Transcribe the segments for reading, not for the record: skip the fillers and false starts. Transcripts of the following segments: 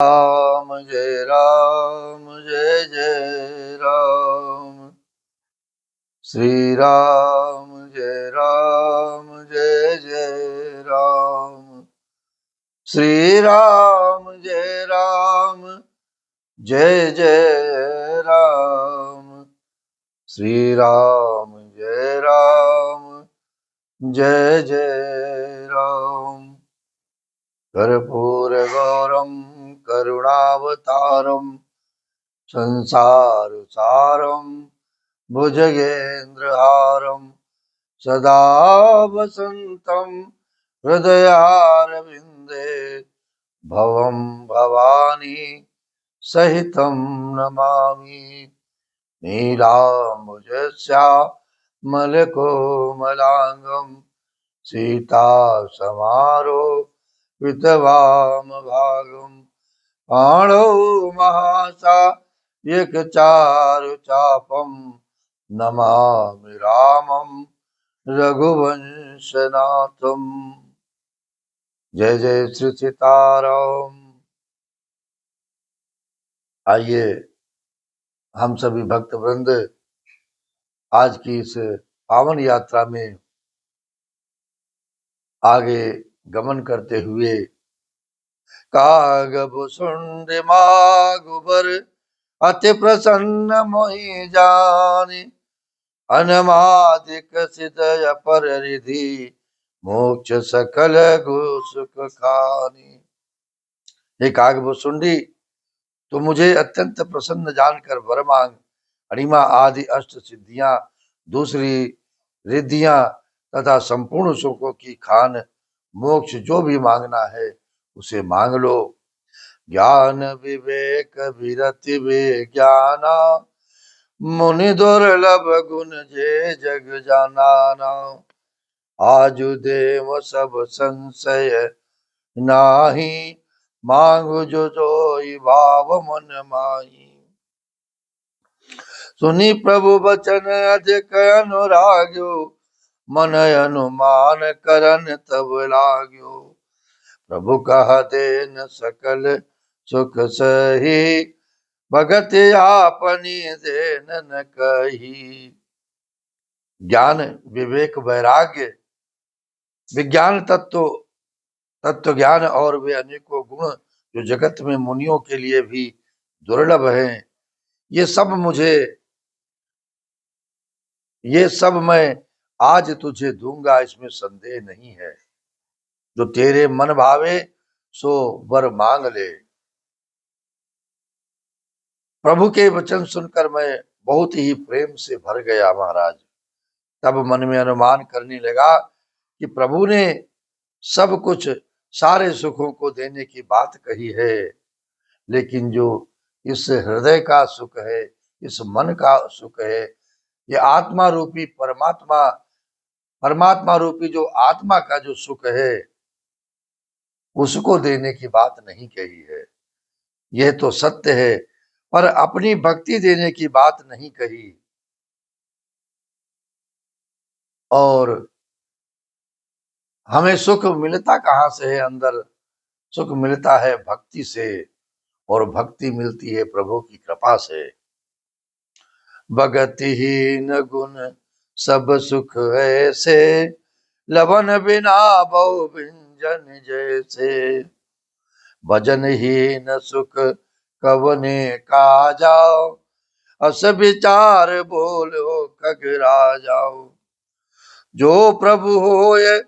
राम जय राम जय जय राम। श्री राम जय राम जय जय राम। श्री राम जय राम जय जय राम। श्री राम जय राम जय जय राम। कर्पूर गौरम करुणावतारम संसार सारम भुजगेन्द्रहारम सदा वसंतम हृदयारविंदे भवं भवानी सहितं नमामि। नीलाम्बुजश्यामलकोमलांगं सीतासमारोपितवामभागं पाणौ महासायकचारुचापं नमामि रामं रघुवंशनाथम। जय जय श्री सीताराम। आइए हम सभी भक्त वृंद आज की इस पावन यात्रा में आगे गमन करते हुए कागभुसुंड मागुबर अति प्रसन्न मोहि जानि अनमादिक सिदय पर रिधि मोक्ष सकल सुख खानी। हे कागभुसुंडी, तो मुझे अत्यंत प्रसन्न जानकर वर मांग। अणिमा आदि अष्ट सिद्धियां, दूसरी रिद्धियां तथा संपूर्ण सुखों की खान मोक्ष जो भी मांगना है उसे मांग लो। ज्ञान विवेक विरति विज्ञाना मुनि दुर्लभ गुण जे जग जाना। आजु देव सब संशय नाही मांगु जो जोई भाव मन माही। सुनी प्रभु बचन अधिक अनुराग्यो मन अनुमान करन तब लाग्यो। प्रभु कह देन सकल सुख सही भगत आपनी देन न कही। ज्ञान विवेक वैराग्य विज्ञान तत्व ज्ञान और वे अनेकों गुण जो जगत में मुनियों के लिए भी दुर्लभ हैं, ये सब मैं आज तुझे दूंगा, इसमें संदेह नहीं है। जो तेरे मन भावे सो वर मांग ले। प्रभु के वचन सुनकर मैं बहुत ही प्रेम से भर गया महाराज। तब मन में अनुमान करने लगा कि प्रभु ने सब कुछ सारे सुखों को देने की बात कही है, लेकिन जो इस हृदय का सुख है, इस मन का सुख है, ये आत्मा रूपी परमात्मा रूपी जो आत्मा का जो सुख है उसको देने की बात नहीं कही है। यह तो सत्य है, पर अपनी भक्ति देने की बात नहीं कही। और हमें सुख मिलता कहाँ से है? अंदर सुख मिलता है भक्ति से, और भक्ति मिलती है प्रभु की कृपा से। भगतिहीन गुण सब सुख ऐसे लवन बिना बहु व्यंजन जैसे। भजनहीन सुख कवने का जाओ अस विचार बोलो खगरा जाओ। जो प्रभु होए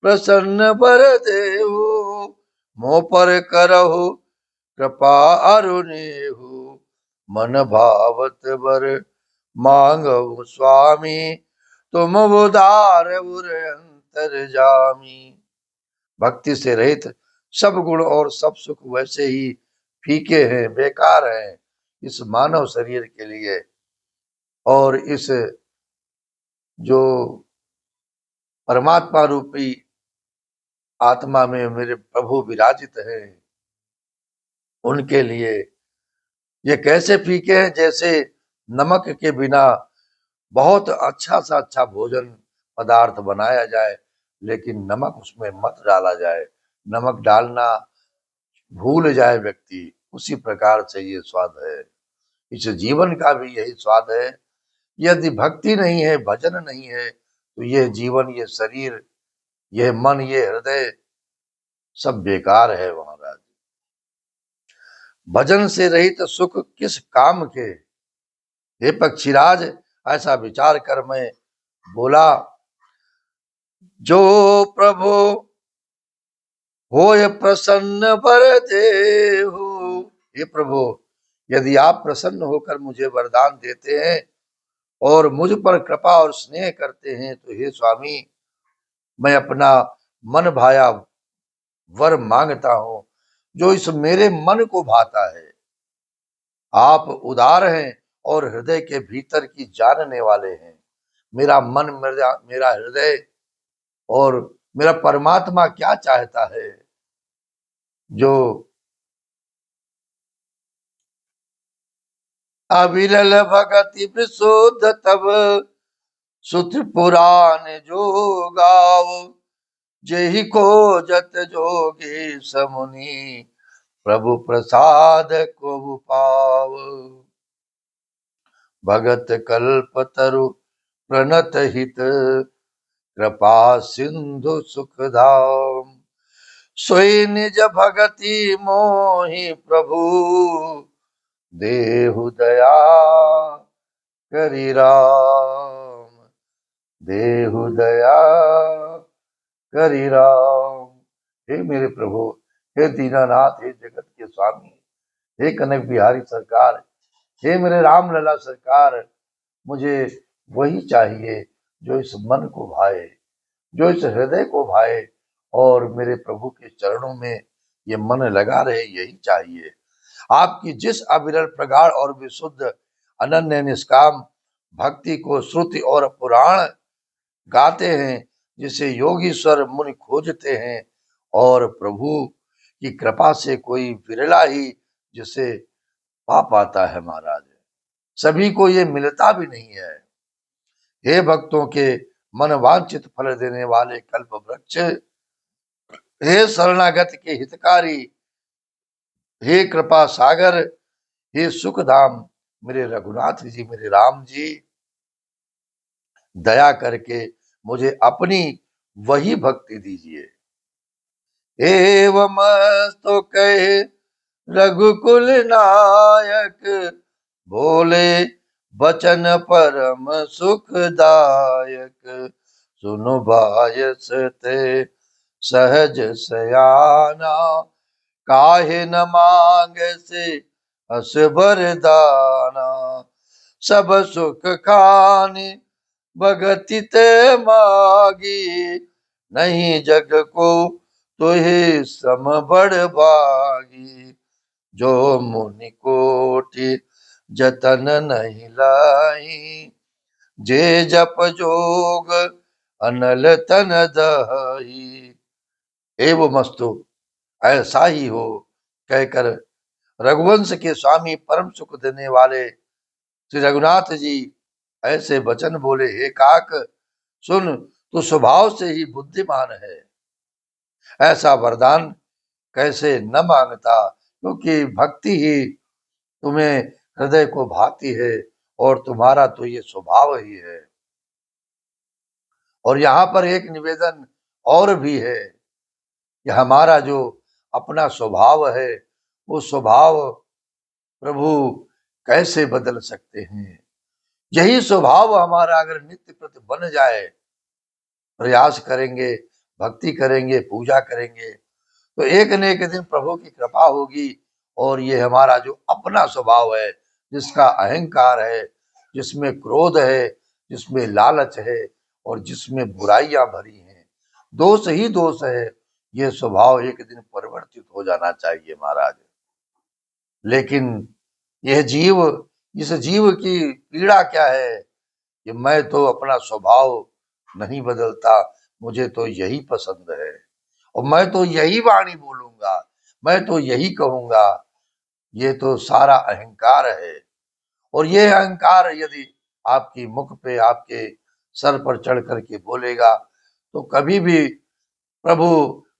प्रसन्न बर देहु मोह पर करहु कृपा अरुणेहु। मन भावत बर मांगहु स्वामी तुम उदार उर अंतर जामी। भक्ति से रहित सब गुण और सब सुख वैसे ही फीके हैं, बेकार हैं इस मानव शरीर के लिए। और इस जो परमात्मा रूपी आत्मा में मेरे प्रभु विराजित हैं उनके लिए ये कैसे फीके हैं? जैसे नमक के बिना बहुत अच्छा भोजन पदार्थ बनाया जाए, लेकिन नमक उसमें मत डाला जाए। नमक डालना भूल जाए व्यक्ति, उसी प्रकार से ये स्वाद है। इस जीवन का भी यही स्वाद है। यदि भक्ति नहीं है, भजन नहीं है, तो यह जीवन, ये शरीर, यह मन, ये हृदय सब बेकार है महाराज। भजन से रहित सुख किस काम के, हे पक्षीराज ऐसा विचार कर मैं बोला, जो प्रभु होय प्रसन्न वर देहु। हे प्रभु, यदि आप प्रसन्न होकर मुझे वरदान देते हैं और मुझ पर कृपा और स्नेह करते हैं, तो हे स्वामी, मैं अपना मन भाया वर मांगता हूं, जो इस मेरे मन को भाता है। आप उदार हैं और हृदय के भीतर की जानने वाले हैं। मेरा मन, मेरा हृदय और मेरा परमात्मा क्या चाहता है, जो अविरल भगति विशुद्ध तब सूत्र पुराण जो गाव, जेहि को जत जोगी समुनि प्रभु प्रसाद को पाव। भगत कल्प तरु प्रणत हित कृपा सिंधु सुख धाम, सोई निज भगति मोहि प्रभु देहु दया करी राम, देहु दया करी राम। हे मेरे प्रभु, हे दीनानाथ, हे जगत के स्वामी, हे कनक बिहारी सरकार, हे मेरे राम लला सरकार, मुझे वही चाहिए जो इस मन को भाए, जो इस हृदय को भाए, और मेरे प्रभु के चरणों में ये मन लगा रहे, यही चाहिए। आपकी जिस अविरल प्रगाढ़ और विशुद्ध अनन्य निष्काम भक्ति को श्रुति और पुराण गाते हैं, जिसे योगीश्वर मुनि खोजते हैं, और प्रभु की कृपा से कोई विरला ही जिसे पा पाता है महाराज। सभी को ये मिलता भी नहीं है। हे भक्तों के मन वांछित फल देने वाले कल्प वृक्ष, हे शरणागत के हितकारी, हे कृपा सागर, हे सुख धाम, मेरे रघुनाथ जी, मेरे राम जी, दया करके मुझे अपनी वही भक्ति दीजिए। एवं तो कहे रघुकुल नायक, बोले बचन परम सुखदायक, सुनु बायस ते सहज सयाना, काहे न मांग से अस बरदाना, सब सुख खानी भगति ते मागी, नहीं जग को तुहि सम बड़ भागी, जो मुनि कोटि जतन नहीं लाई, जे जप जोग अनल तन दही। एवं मस्तु, ऐसा ही हो कहकर रघुवंश के स्वामी, परम सुख देने वाले श्री रघुनाथ जी ऐसे वचन बोले, हे काक सुन, तू स्वभाव से ही बुद्धिमान है, ऐसा वरदान कैसे न मांगता, क्योंकि भक्ति ही तुम्हें हृदय को भाती है और तुम्हारा तो ये स्वभाव ही है। और यहाँ पर एक निवेदन और भी है कि हमारा जो अपना स्वभाव है, वो स्वभाव प्रभु कैसे बदल सकते हैं। यही स्वभाव हमारा अगर नित्य प्रति बन जाए, प्रयास करेंगे, भक्ति करेंगे, पूजा करेंगे, तो एक न एक दिन प्रभु की कृपा होगी, और ये हमारा जो अपना स्वभाव है, जिसका अहंकार है, जिसमें क्रोध है, जिसमें लालच है, और जिसमें बुराइयां भरी हैं, दोष ही दोष है, ये स्वभाव एक दिन परिवर्तित हो जाना चाहिए महाराज। लेकिन यह जीव, इस जीव की पीड़ा क्या है कि मैं तो अपना स्वभाव नहीं बदलता, मुझे तो यही पसंद है, और मैं तो यही वाणी बोलूंगा, मैं तो यही कहूंगा। ये तो सारा अहंकार है। और ये अहंकार यदि आपकी मुख पे, आपके सर पर चढ़ करके बोलेगा, तो कभी भी प्रभु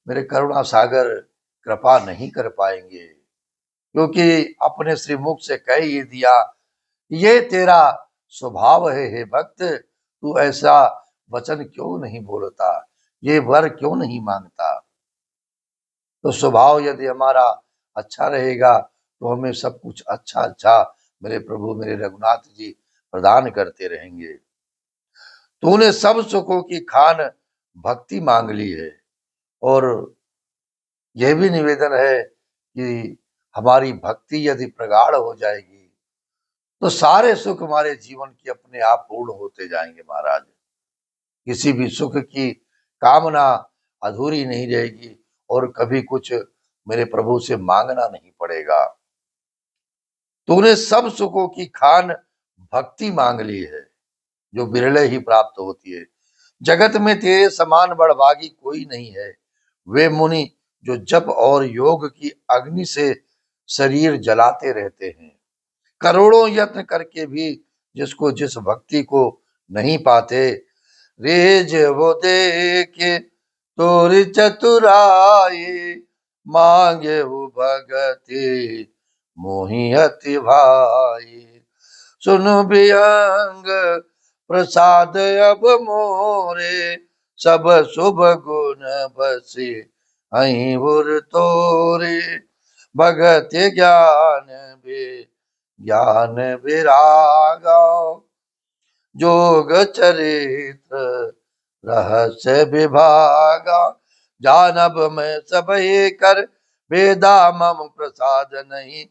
मेरे करुणा सागर कृपा नहीं कर पाएंगे, क्योंकि अपने श्रीमुख से कह ही दिया, ये तेरा स्वभाव है हे भक्त, तू ऐसा वचन क्यों नहीं बोलता, ये वर क्यों नहीं मांगता। तो स्वभाव यदि हमारा अच्छा रहेगा तो हमें सब कुछ अच्छा अच्छा मेरे प्रभु मेरे रघुनाथ जी प्रदान करते रहेंगे। तूने सब सुखों की खान भक्ति मांग ली है, और यह भी निवेदन है कि हमारी भक्ति यदि प्रगाढ़ हो जाएगी तो सारे सुख हमारे जीवन के अपने आप पूर्ण होते जाएंगे महाराज। किसी भी सुख की कामना अधूरी नहीं रहेगी और कभी कुछ मेरे प्रभु से मांगना नहीं पड़ेगा। तूने सब सुखों की खान भक्ति मांग ली है, जो बिरले ही प्राप्त होती है। जगत में तेरे समान बड़भागी कोई नहीं है। वे मुनि जो जप और योग की अग्नि से शरीर जलाते रहते हैं, करोड़ों यत्न करके भी जिसको जिस भक्ति को नहीं पाते, रेज वो देखे तोरी चतुराई, मांगे वो भगति मोहि अति भाई। सुन बियंग प्रसाद अब मोरे, सब शुभ गुण बसे अहि उर तोरे। भगत ज्ञान भी ज्ञान विरागा, जोग चरित्र रहस्य विभागा। जानब मैं सब ही कर वेदा, मम प्रसाद नहीं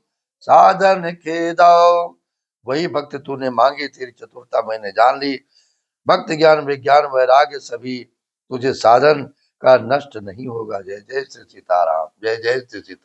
साधन के दाओ। वही भक्त तूने मांगी, तेरी चतुरता मैंने जान ली। भक्त ज्ञान विज्ञान वैराग्य सभी तुझे साधन का नष्ट नहीं होगा। जय जय श्री सीताराम, जय जय श्री सीताराम।